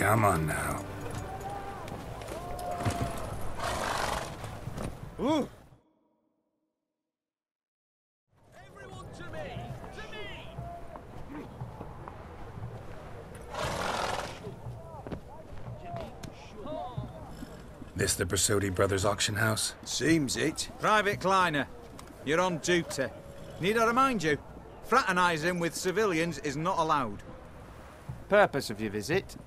Come on now. Ooh. Everyone to me! To me! This the Bersodi Brothers auction house? Seems it. Private Kleiner, you're on duty. Need I remind you? Fraternising with civilians is not allowed. Purpose of your visit?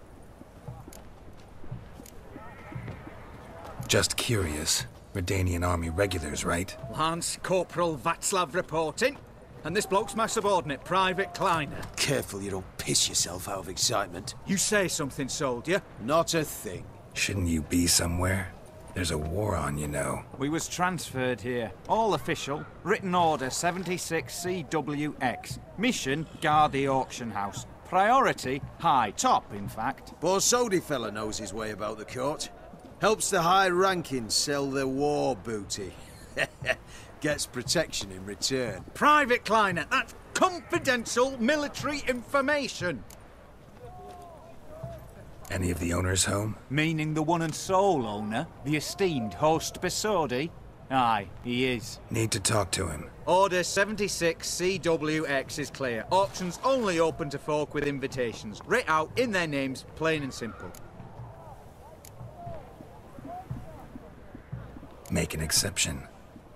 Just curious. Redanian army regulars, right? Lance Corporal Václav reporting. And this bloke's my subordinate, Private Kleiner. Careful you don't piss yourself out of excitement. You say something, soldier. Not a thing. Shouldn't you be somewhere? There's a war on, you know. We was transferred here. All official. Written order 76 CWX. Mission, guard the auction house. Priority, high. Top, in fact. Borsodi fella knows his way about the court. Helps the high rankings sell their war booty. Gets protection in return. Private Kleiner, that's confidential military information. Any of the owners home? Meaning the one and sole owner, the esteemed host Bersodi? Aye, he is. Need to talk to him. Order 76 CWX is clear. Auctions only open to folk with invitations. Writ out in their names, plain and simple. Make an exception.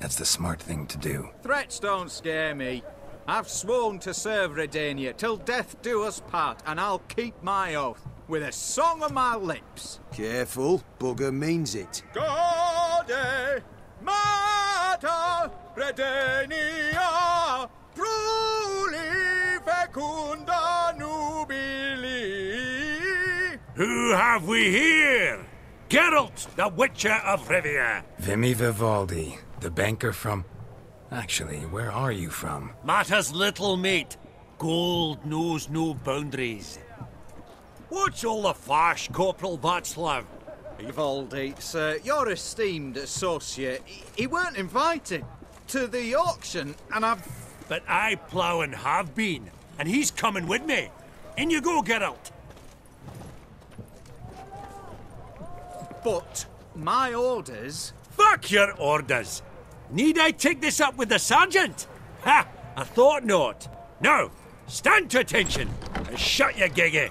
That's the smart thing to do. Threats don't scare me. I've sworn to serve Redania till death do us part, and I'll keep my oath with a song on my lips. Careful, bugger means it. Gaude Mater Redania Pruli Fecunda Nubili. Who have we here? Geralt, the Witcher of Rivia. Vimy Vivaldi, the banker from... Actually, where are you from? Matters little, mate. Gold knows no boundaries. What's all the fash, Corporal Václav? Vivaldi, sir, your esteemed associate, he weren't invited to the auction, and I've... But I plough and have been, and he's coming with me. In you go, Geralt. But my orders... Fuck your orders. Need I take this up with the sergeant? Ha! I thought not. Now, stand to attention and shut your giggy.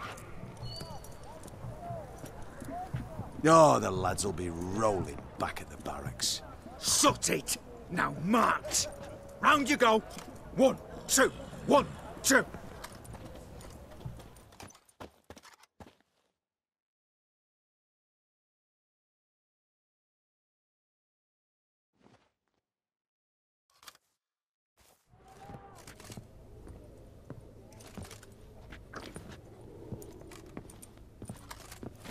Oh, the lads will be rolling back at the barracks. Sut it! Now march! Round you go! 1, 2, 1, 2!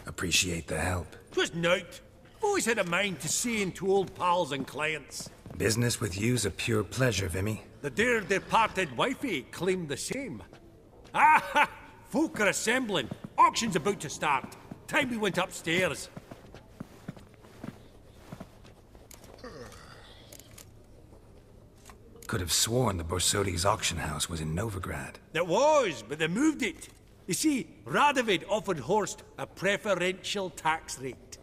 Appreciate the help. 'Twas nowt. Always had a mind to see into old pals and clients. Business with you's a pure pleasure, Vimy. The dear departed wifey claimed the same. Ah! Folk are assembling. Auction's about to start. Time we went upstairs. Could have sworn the Borsodi's auction house was in Novigrad. It was, but they moved it. You see, Radovid offered Horst a preferential tax rate.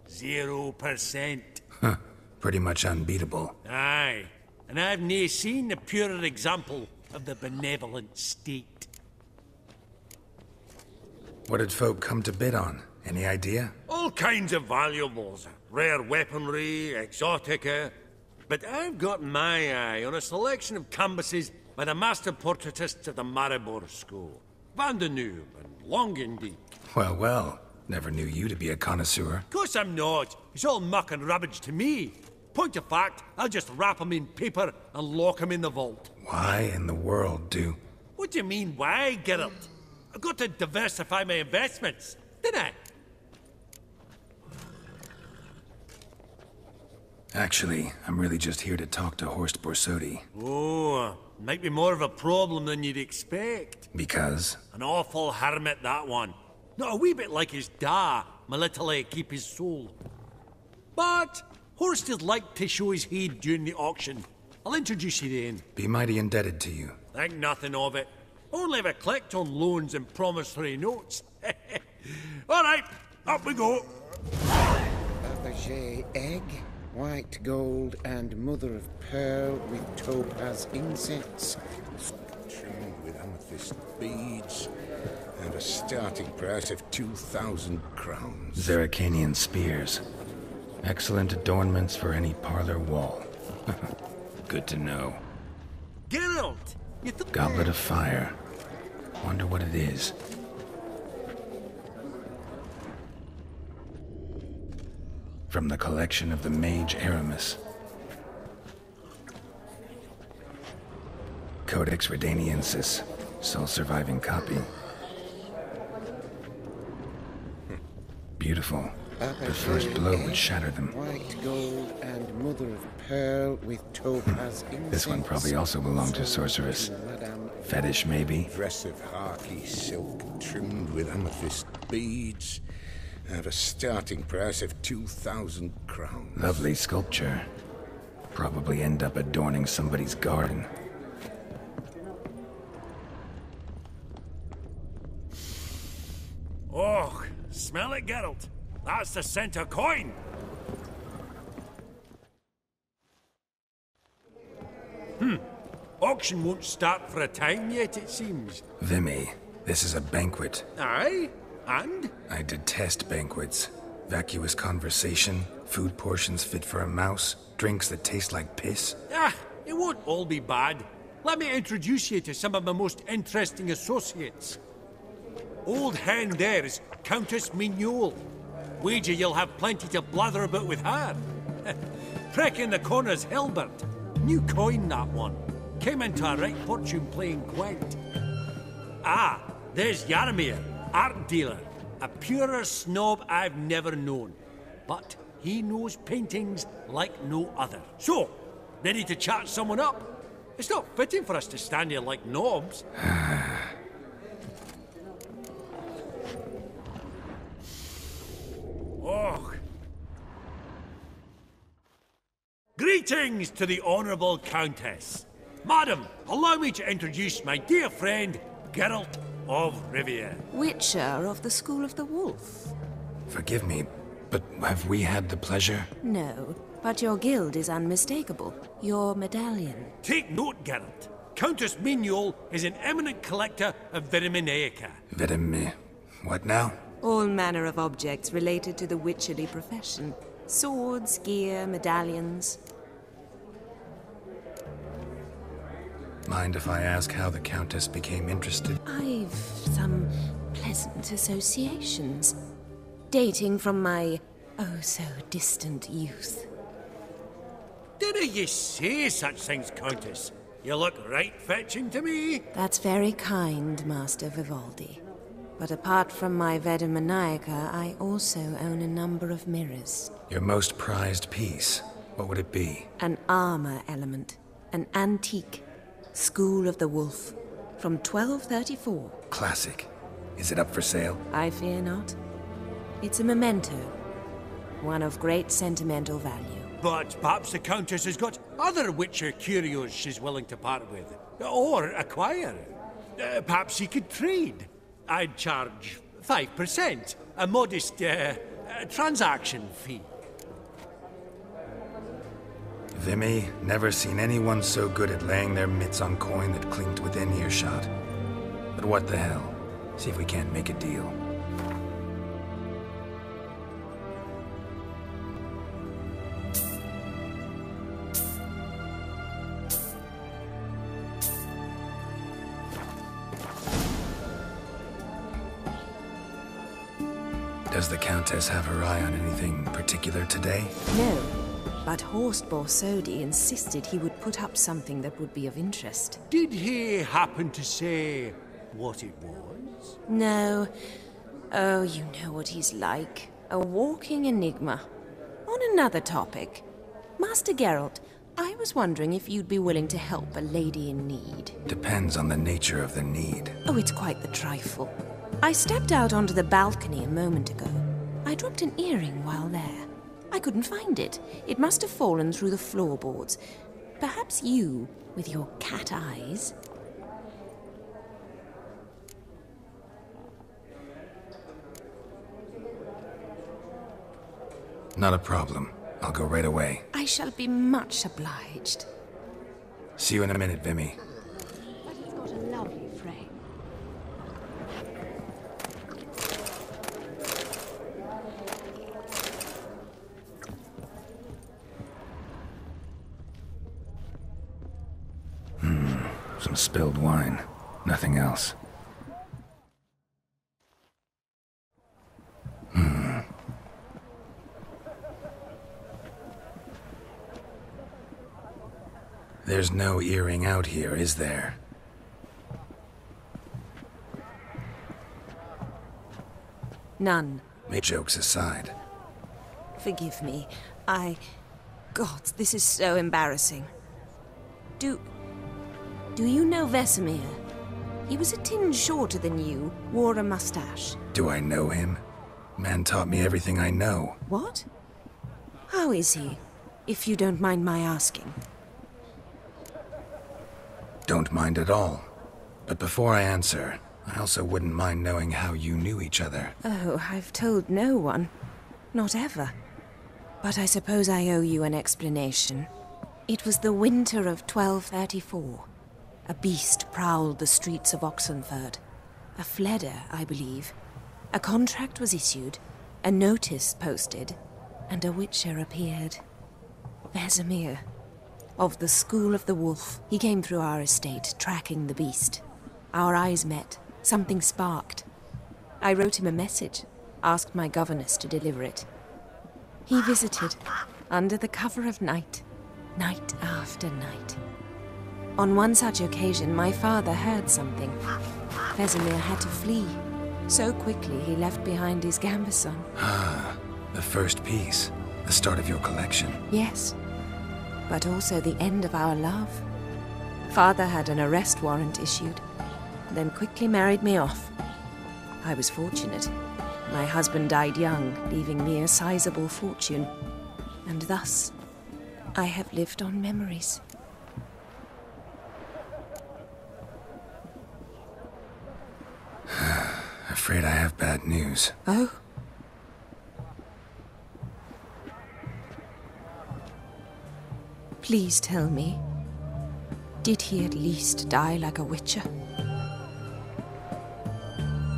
0%. Huh. Pretty much unbeatable. Aye. And I've nae seen a purer example of the benevolent state. What did folk come to bid on? Any idea? All kinds of valuables. Rare weaponry, exotica. But I've got my eye on a selection of canvases by the master portraitists of the Maribor School. Van de Noob and Longendijk. Well, well. Never knew you to be a connoisseur. Course I'm not. It's all muck and rubbish to me. Point of fact, I'll just wrap 'em in paper and lock 'em in the vault. Why in the world do... What do you mean, why, Geralt? I've got to diversify my investments, didn't I? Actually, I'm really just here to talk to Horst Borsodi. Oh, might be more of a problem than you'd expect. Because? An awful hermit, that one. Not a wee bit like his da, my little keep his soul. But Horst is like to show his head during the auction. I'll introduce you then. Be mighty indebted to you. Think nothing of it. Only if I clicked on loans and promissory notes. All right, up we go. Fabergé egg, white gold, and mother of pearl with topaz incense. Trimmed with amethyst beads, and a starting price of 2,000 crowns. Zerrikanian spears. Excellent adornments for any parlor wall. Good to know. Geralt, Goblet of fire. Wonder what it is. From the collection of the mage Aramis. Codex Redaniensis. Sole surviving copy. Beautiful. The first blow would shatter them. White gold and mother of pearl with topaz incense. This one probably also belonged to Sorceress. Fetish, maybe? Dress of harky silk trimmed with amethyst beads, and a starting price of 2,000 crowns. Lovely sculpture. Probably end up adorning somebody's garden. Oh, smell it, Geralt. That's the center coin. Auction won't start for a time yet, it seems. Vimy, this is a banquet. Aye? And? I detest banquets. Vacuous conversation, food portions fit for a mouse, drinks that taste like piss. Ah, it won't all be bad. Let me introduce you to some of my most interesting associates. Old hen there is Countess Mignole. Wager you'll have plenty to blather about with her. Prick in the corner's Hilbert. New coin, that one. Came into a right fortune playing quaint. Ah, there's Jaromir, art dealer. A purer snob I've never known. But he knows paintings like no other. So, ready to chat someone up? It's not fitting for us to stand here like knobs. Oh. Greetings to the Honourable Countess. Madam, allow me to introduce my dear friend, Geralt of Rivia. Witcher of the School of the Wolf. Forgive me, but have we had the pleasure? No, but your guild is unmistakable. Your medallion. Take note, Geralt. Countess Mignole is an eminent collector of Vitaminaica. What now? All manner of objects related to the witcherly profession. Swords, gear, medallions. Mind if I ask how the Countess became interested? I've some pleasant associations. Dating from my oh-so-distant youth. Didn't you say such things, Countess? You look right fetching to me. That's very kind, Master Vivaldi. But apart from my Veda Maniaca, I also own a number of mirrors. Your most prized piece, what would it be? An armor element. An antique. School of the Wolf. From 1234. Classic. Is it up for sale? I fear not. It's a memento. One of great sentimental value. But perhaps the Countess has got other Witcher curios she's willing to part with. Or acquire. Perhaps he could trade. I'd charge 5%. A modest, transaction fee. Vimy, never seen anyone so good at laying their mitts on coin that clinked within earshot. But what the hell? See if we can't make a deal. Does the Countess have her eye on anything particular today? No, but Horst Borsodi insisted he would put up something that would be of interest. Did he happen to say what it was? No. Oh, you know what he's like. A walking enigma. On another topic. Master Geralt, I was wondering if you'd be willing to help a lady in need. Depends on the nature of the need. Oh, it's quite the trifle. I stepped out onto the balcony a moment ago. I dropped an earring while there. I couldn't find it. It must have fallen through the floorboards. Perhaps you, with your cat eyes... Not a problem. I'll go right away. I shall be much obliged. See you in a minute, Vimy. But it's got a lovely frame. Some spilled wine. Nothing else. There's no earring out here, is there? None. Jokes aside. Forgive me. God, this is so embarrassing. Do you know Vesemir? He was a tinge shorter than you, wore a mustache. Do I know him? Man taught me everything I know. What? How is he, if you don't mind my asking? Don't mind at all. But before I answer, I also wouldn't mind knowing how you knew each other. Oh, I've told no one. Not ever. But I suppose I owe you an explanation. It was the winter of 1234. A beast prowled the streets of Oxenford. A Fleder, I believe. A contract was issued, a notice posted, and a witcher appeared. Vesemir. Of the School of the Wolf. He came through our estate, tracking the beast. Our eyes met. Something sparked. I wrote him a message, asked my governess to deliver it. He visited, under the cover of night, night after night. On one such occasion, my father heard something. Vesemir had to flee. So quickly, he left behind his gambeson. Ah, the first piece. The start of your collection. Yes, but also the end of our love. Father had an arrest warrant issued, then quickly married me off. I was fortunate. My husband died young, leaving me a sizable fortune. And thus, I have lived on memories. Afraid I have bad news. Oh? Please tell me, did he at least die like a witcher?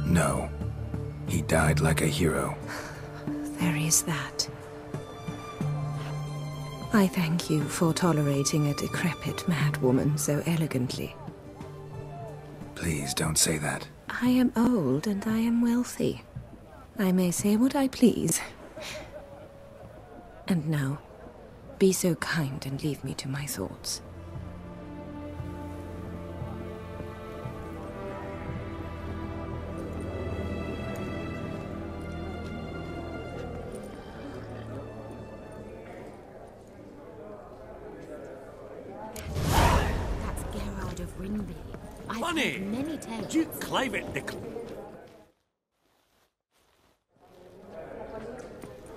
No. He died like a hero. There is that. I thank you for tolerating a decrepit madwoman so elegantly. Please don't say that. I am old and I am wealthy. I may say what I please. And now, be so kind and leave me to my thoughts. That's Gerard of Rinby. I've Funny. heard many tales. Duke Clivet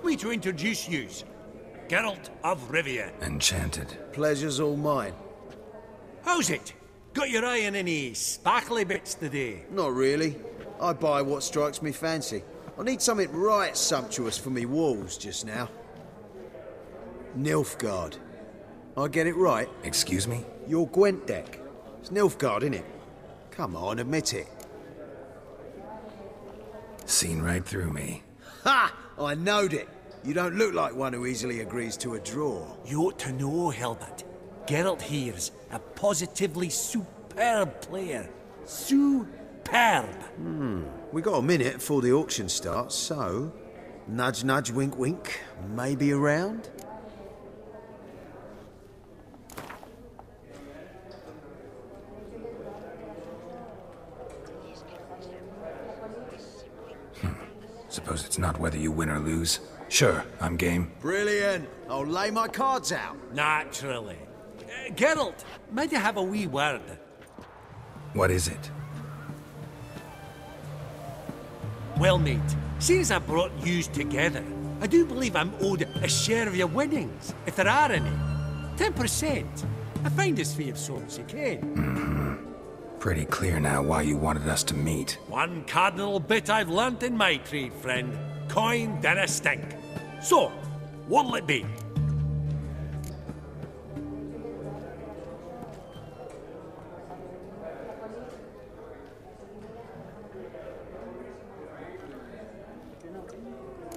me to introduce yous. Geralt of Rivia. Enchanted. Pleasure's all mine. How's it? Got your eye on any sparkly bits today? Not really. I buy what strikes me fancy. I need something right sumptuous for me walls just now. Nilfgaard. I get it right? Excuse me? Your Gwent deck. It's Nilfgaard, innit? Come on, admit it. Seen right through me. Ha! I knowed it. You don't look like one who easily agrees to a draw. You ought to know, Hilbert. Geralt here's a positively superb player. Superb. We got a minute before the auction starts, so... Nudge, nudge, wink, wink. Maybe around? Suppose it's not whether you win or lose. Sure, I'm game. Brilliant. I'll lay my cards out. Naturally. Geralt, might I have a wee word? What is it? Well, mate, seeing as I brought yous together, I do believe I'm owed a share of your winnings, if there are any. 10%. I find as fair so as you can. Pretty clear now why you wanted us to meet. One cardinal bit I've learnt in my trade, friend. Coin dinna stink. So, What'll it be?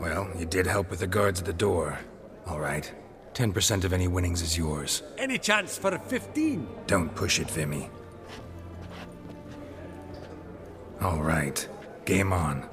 Well, you did help with the guards at the door. All right. 10% of any winnings is yours. Any chance for a 15? Don't push it, Vimy. All right. Game on.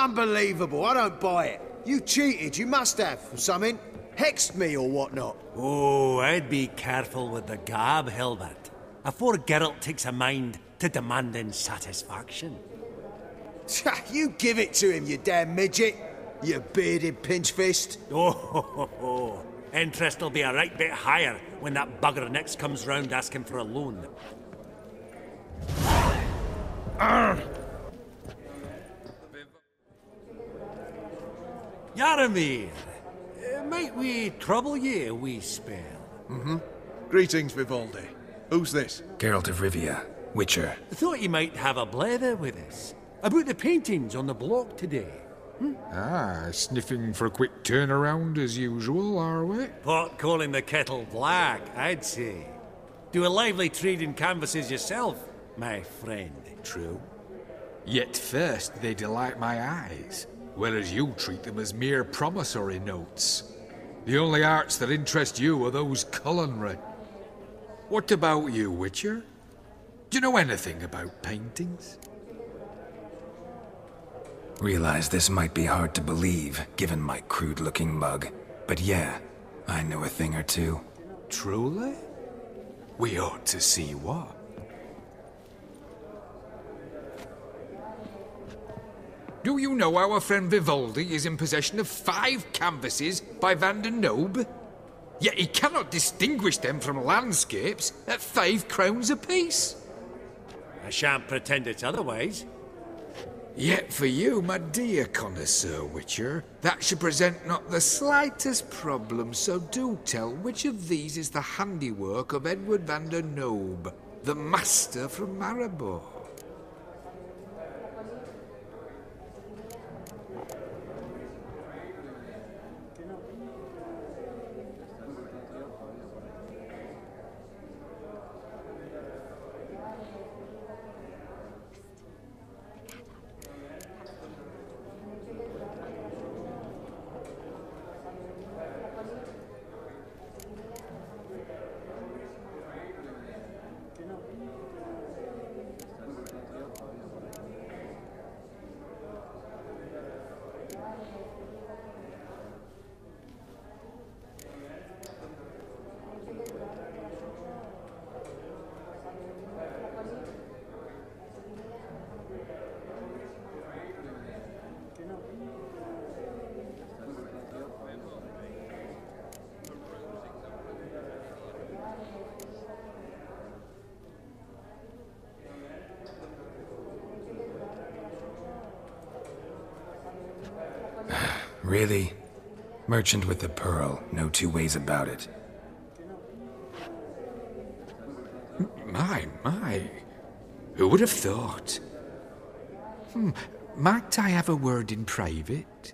Unbelievable, I don't buy it. You cheated, you must have, or something. Hexed me or whatnot. Oh, I'd be careful with the gab, Hilbert. Afore Geralt takes a mind to demanding satisfaction. You give it to him, you damn midget. You bearded pinchfist. Oh, interest will be a right bit higher when that bugger next comes round asking for a loan. Yaramir, might we trouble ye a wee spell? Greetings, Vivaldi. Who's this? Geralt of Rivia, Witcher. Thought you might have a blether with us. About the paintings on the block today. Ah, sniffing for a quick turnaround as usual, are we? Pot calling the kettle black, I'd say. Do a lively trade in canvases yourself, my friend. True. Yet first they delight my eyes, whereas you treat them as mere promissory notes. The only arts that interest you are those culinary. What about you, Witcher? Do you know anything about paintings? Realize this might be hard to believe, given my crude-looking mug. But yeah, I know a thing or two. Truly? We ought to see what. Do you know our friend Vivaldi is in possession of 5 canvases by Van der Nobe? Yet he cannot distinguish them from landscapes at 5 crowns apiece. I shan't pretend it's otherwise. Yet for you, my dear connoisseur Witcher, that should present not the slightest problem, so do tell which of these is the handiwork of Edward van der Nobe, the master from Maribor. Really? Merchant with the pearl, no two ways about it. My. Who would have thought? Might I have a word in private?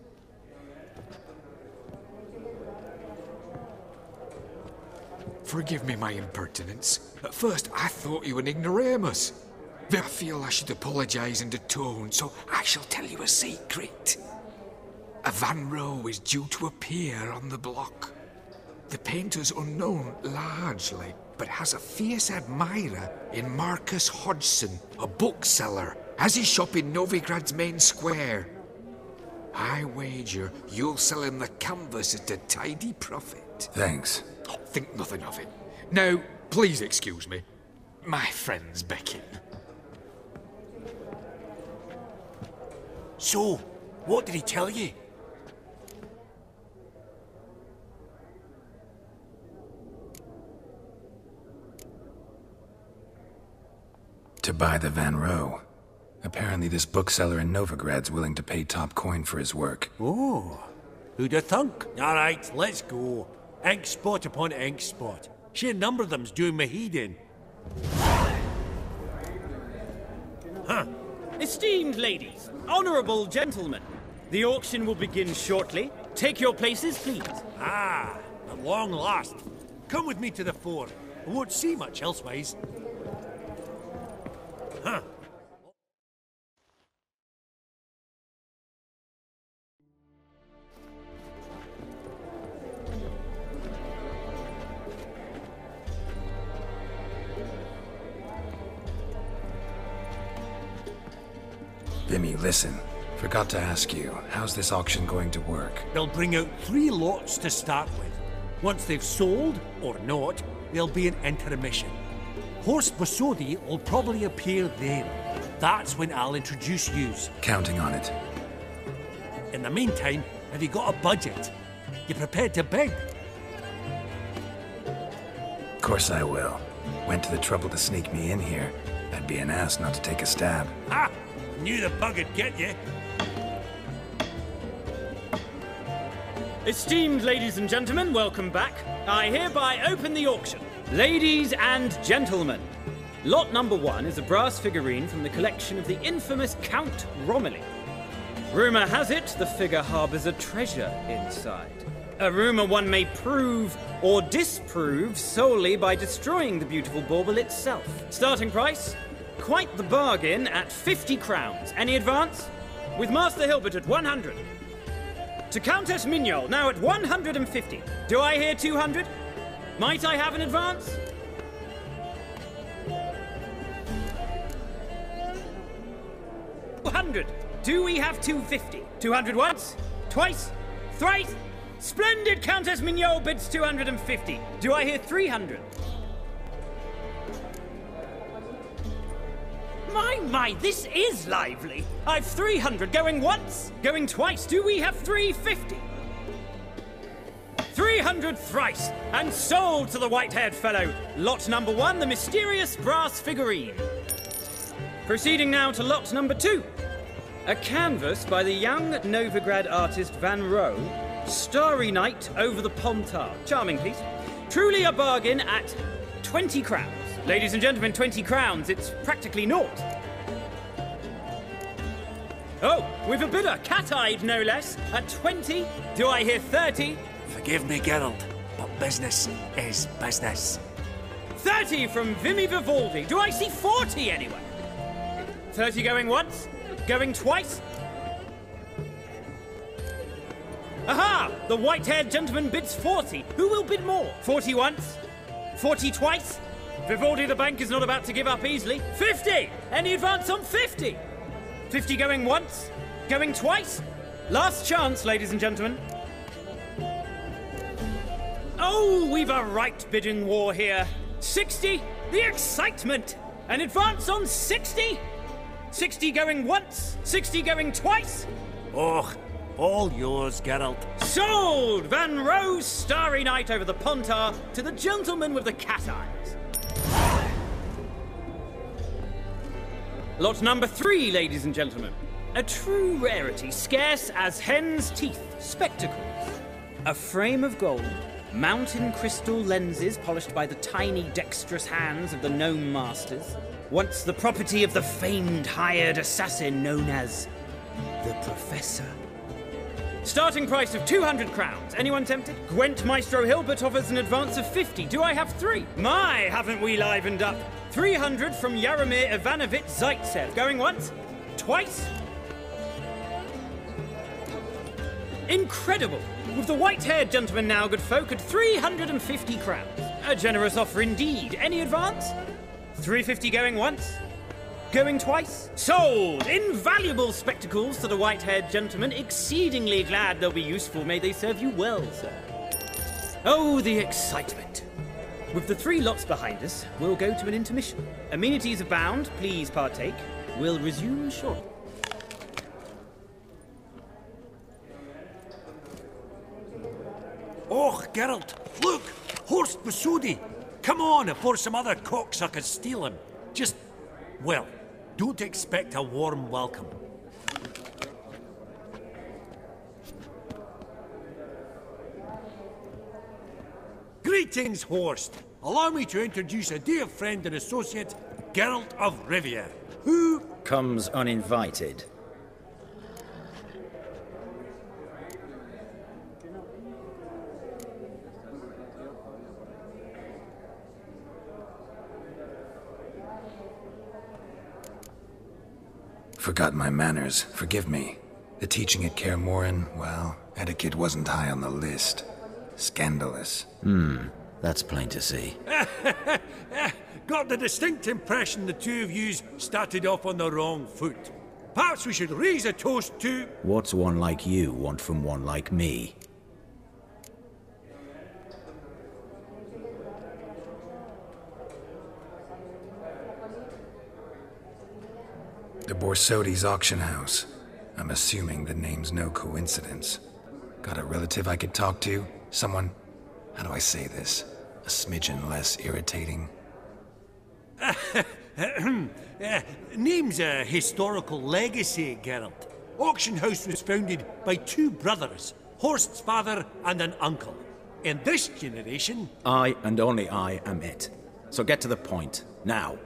Forgive me my impertinence. At first I thought you an ignoramus. I feel I should apologize and atone, so I shall tell you a secret. A Van Rowe is due to appear on the block. The painter's unknown largely, but has a fierce admirer in Marcus Hodgson, a bookseller, has his shop in Novigrad's main square. I wager you'll sell him the canvas at a tidy profit. Thanks. Oh, think nothing of it. Now, please excuse me. My friend's beckon. So, what did he tell you? To buy the Van Rowe. Apparently this bookseller in Novigrad's willing to pay top coin for his work. Oh, who'd have thunk? All right, let's go. Ink spot upon ink spot. Sheer number of them's doing me heed in. Huh. Esteemed ladies, honourable gentlemen, the auction will begin shortly. Take your places, please. Ah, at long last. Come with me to the fore. I won't see much elsewise. Huh. Vimy, listen. Forgot to ask you, how's this auction going to work? They'll bring out 3 lots to start with. Once they've sold, or not, there'll be an intermission. Horst Bosodi will probably appear then. That's when I'll introduce yous. Counting on it. In the meantime, have you got a budget? You prepared to bid? Of course I will. Went to the trouble to sneak me in here. I'd be an ass not to take a stab. Ha! Knew the bug'd get you. Esteemed ladies and gentlemen, welcome back. I hereby open the auction. Ladies and gentlemen, lot number 1 is a brass figurine from the collection of the infamous Count Romilly. Rumour has it the figure harbours a treasure inside. A rumour one may prove or disprove solely by destroying the beautiful bauble itself. Starting price? Quite the bargain at 50 crowns. Any advance? With Master Hilbert at 100. To Countess Mignol, now at 150. Do I hear 200? Might I have an advance? $200. Do we have 250? 200 once? Twice? Thrice? Splendid! Countess Mignol bids 250. Do I hear 300? My, this is lively. I've 300 going once, going twice. Do we have 350? 300 thrice, and sold to the white-haired fellow. Lot number 1, the mysterious brass figurine. Proceeding now to lot number 2. A canvas by the young Novigrad artist Van Rohe, Starry Night over the Pontar. Charming piece. Truly a bargain at 20 crowns. Ladies and gentlemen, 20 crowns, it's practically naught. Oh, we've a bidder, cat-eyed no less, at 20. Do I hear 30? Forgive me, Geralt, but business is business. 30 from Vimy Vivaldi. Do I see 40 anyway? 30 going once? Going twice? Aha! The white-haired gentleman bids 40. Who will bid more? 40 once? 40 twice? Vivaldi the bank is not about to give up easily. 50! Any advance on 50? 50 going once? Going twice? Last chance, ladies and gentlemen. Oh, we've a right bidding war here. 60? The excitement! An advance on 60? 60 going once? 60 going twice? Oh, all yours, Geralt. Sold! Van Rohe's Starry Night over the Pontar to the gentleman with the cat eyes. Lot number 3, ladies and gentlemen. A true rarity, scarce as hen's teeth. Spectacles. A frame of gold, mountain crystal lenses polished by the tiny, dexterous hands of the gnome masters. Once the property of the famed hired assassin known as the Professor. Starting price of 200 crowns. Anyone tempted? Gwent Maestro Hilbert offers an advance of 50. Do I have 3? My, haven't we livened up? 300 from Yaromir Ivanovich Zaitsev. Going once? Twice? Incredible! With the white-haired gentleman now, good folk, at 350 crowns. A generous offer indeed. Any advance? 350 going once? Going twice? Sold! Invaluable spectacles to the white-haired gentleman. Exceedingly glad they'll be useful. May they serve you well, sir. Oh, the excitement. With the 3 lots behind us, we'll go to an intermission. Amenities abound. Please partake. We'll resume shortly. Oh, Geralt, look! Horst Bosodi! Come on, before some other cocksuckers steal him. Just, well, don't expect a warm welcome. Greetings, Horst. Allow me to introduce a dear friend and associate, Geralt of Rivia, who comes uninvited. Forgot my manners. Forgive me. The teaching at Kaer Morhen, well, etiquette wasn't high on the list. Scandalous. That's plain to see. got the distinct impression the two of yous started off on the wrong foot. Perhaps we should raise a toast to... What's one like you want from one like me? The Borsodi's auction house. I'm assuming the name's no coincidence. Got a relative I could talk to? Someone, how do I say this? A smidgen less irritating? Name's a historical legacy, Geralt. Auction house was founded by two brothers, Horst's father and an uncle. In this generation... I and only I am it. So get to the point, now.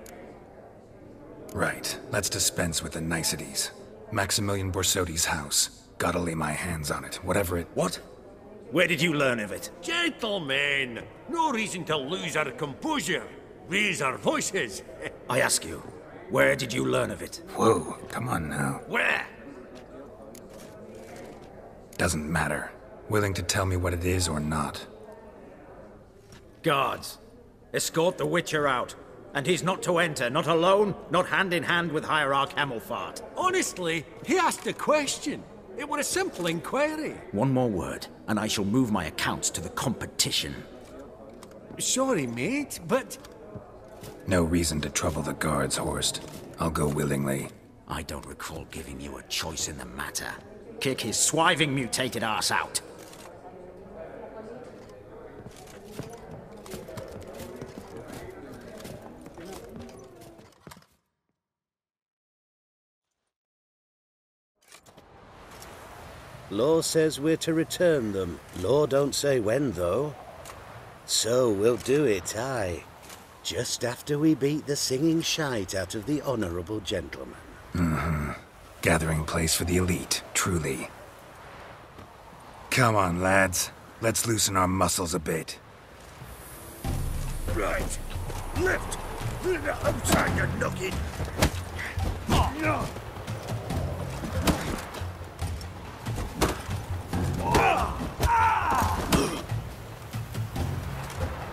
Right, let's dispense with the niceties. Maximilian Borsodi's house. Gotta lay my hands on it, whatever it... What? Where did you learn of it? Gentlemen, no reason to lose our composure. Raise our voices. I ask you, where did you learn of it? Whoa, come on now. Where? Doesn't matter. Willing to tell me what it is or not. Guards, escort the Witcher out. And he's not to enter, not alone, not hand in hand with Hierarch Hemelfart. Honestly, he asked a question. It were a simple inquiry. One more word, and I shall move my accounts to the competition. Sorry, mate, but... No reason to trouble the guards, Horst. I'll go willingly. I don't recall giving you a choice in the matter. Kick his swiving mutated ass out. Law says we're to return them. Law don't say when, though. So we'll do it, aye. Just after we beat the singing shite out of the honourable gentleman. Mm-hmm. Gathering place for the elite, truly. Come on, lads. Let's loosen our muscles a bit. Right. Left. Outside your nookie.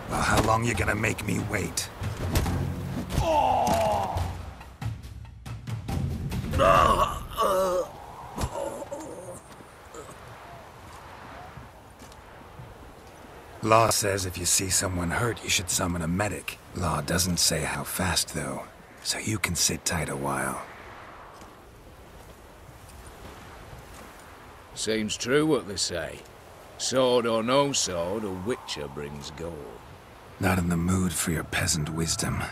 Well, how long you gonna make me wait? Law says if you see someone hurt, you should summon a medic. Law doesn't say how fast, though, so you can sit tight a while. Seems true what they say. Sword or no sword, a Witcher brings gold. Not in the mood for your peasant wisdom.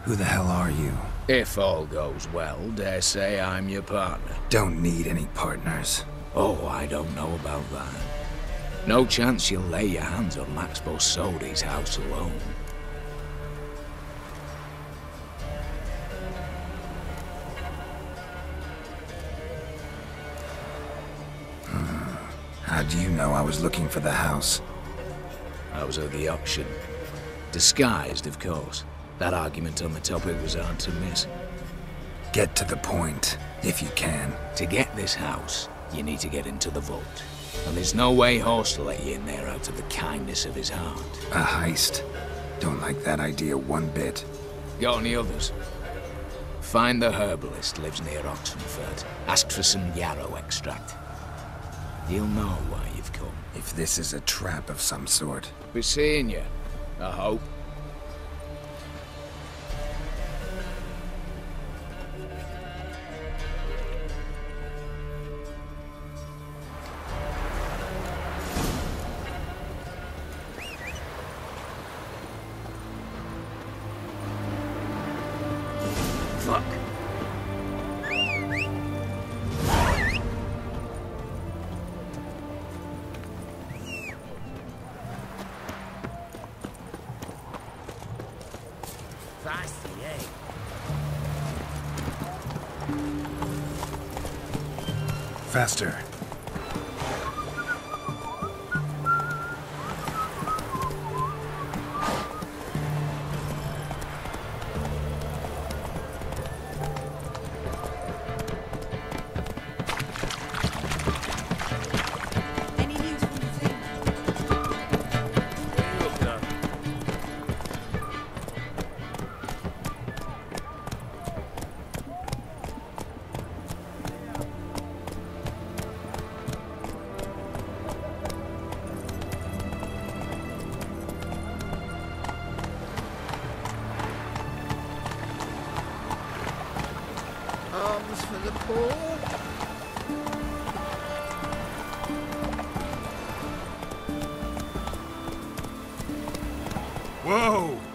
Who the hell are you? If all goes well, dare say I'm your partner. Don't need any partners. Oh, I don't know about that. No chance you'll lay your hands on Max Borsodi's house alone. How do you know I was looking for the house? I was at the auction. Disguised, of course. That argument on the topic was hard to miss. Get to the point, if you can. To get this house, you need to get into the vault. And there's no way Horst will let you in there out of the kindness of his heart. A heist? Don't like that idea one bit. Got any others? Find the herbalist, lives near Oxenfurt. Ask for some yarrow extract. He'll know why you've come. If this is a trap of some sort. Be seeing you, I hope. Fuck. Faster. Whoa!